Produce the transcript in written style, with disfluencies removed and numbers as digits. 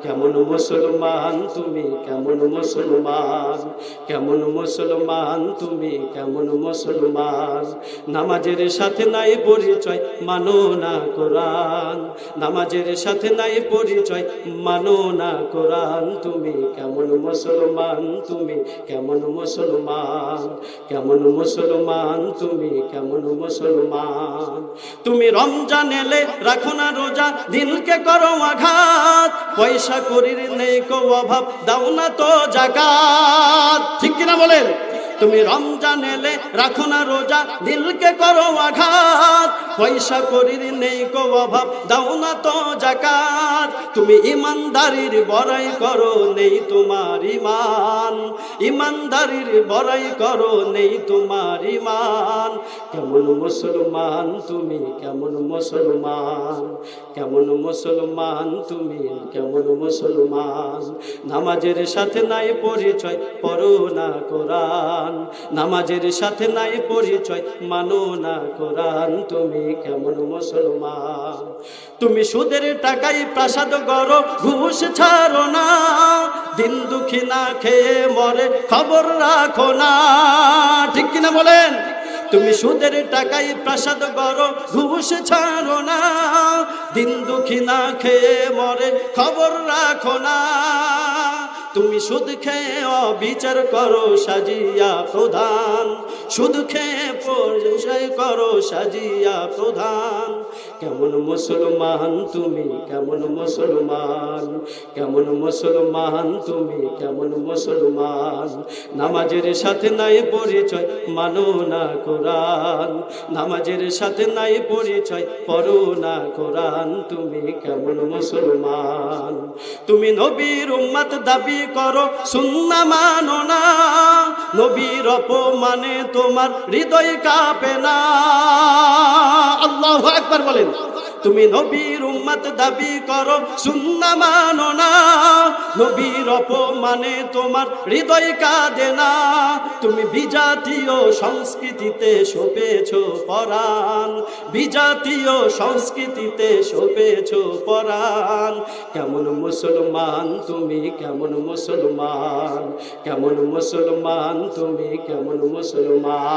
কেমন মুসলমান তুমি, কেমন মুসলমান, কেমন মুসলমান তুমি, কেমন মুসলমান। নামাজের সাথে নাই পরিচয়, মানো না কোরআন। নামাজের সাথে নাই পরিচয়, মানো না কোরআন। তুমি কেমন মুসলমান, তুমি কেমন মুসলমান, কেমন মুসলমান তুমি, কেমন মুসলমান। তুমি রমজান এলে রাখো না রোজা, দিনকে করো আঘাত। পয়সা করির নেই কো অভাব, দাও না তো যাকাত। ঠিক কিনা বলেন? তুমি রমজান এলে রাখো না রোজা, দিলকে করো আঘাত। পয়সা করির নেই কো অভাব, দাও না তো যাকাত। তুমি ইমানদারির বড়াই করো, নেই তোমার ইমান। ইমানদারির বড়াই করো, নেই তোমার ইমান। কেমন মুসলমান তুমি, কেমন মুসলমান, কেমন মুসলমান তুমি, কেমন মুসলমান। নামাজের সাথে নাই পরিচয়, পড়ো না কোরআন। নামাজের সাথে নাই পরিচয়, মানো না কোরআন। তুমি কেমন মুসলমান। তুমি সুদের টাকায় প্রাসাদ গড়ো, ঘুষ ছাড়ো না। দিন দুঃখী না খেয়ে মরে, খবর রাখো না। ঠিক কিনা বলেন? তুমি সুদের টাকায় প্রাসাদ গড়ো, ঘুষ ছাড়ো না। দিন দুঃখী না খেয়ে মরে, খবর রাখো না। তুমি সুদ খেয়ে অবিচার করো, সাজিয়া প্রধান। সুদ খেয়ে পরিচয় করো, সাজিয়া প্রধান। কেমন মুসলমান তুমি, কেমন মুসলমান, কেমন মুসলমান তুমি, কেমন মুসলমান। নামাজের সাথে নাই পরিচয়, মানো না কোরআন। নামাজের সাথে নাই পরিচয়, পড়ো না কোরআন। তুমি কেমন মুসলমান। তুমি নবীর উম্মত দাবি করো, সুন্নাহ মানো না। নবীর অপমানে তোমার হৃদয় কাঁপে না। আল্লাহু আকবার বলেন। তুমি নবীর উম্মত দাবি করো, সুন্নাহ মানো না। নবীর অপমানে তোমার হৃদয় কাঁদে না। তুমি বিজাতীয় সংস্কৃতিতে শোভেছো পরাণ। বিজাতীয় সংস্কৃতিতে শোভেছো পরাণ। কেমন মুসলমান তুমি, কেমন মুসলমান, কেমন মুসলমান তুমি, কেমন মুসলমান।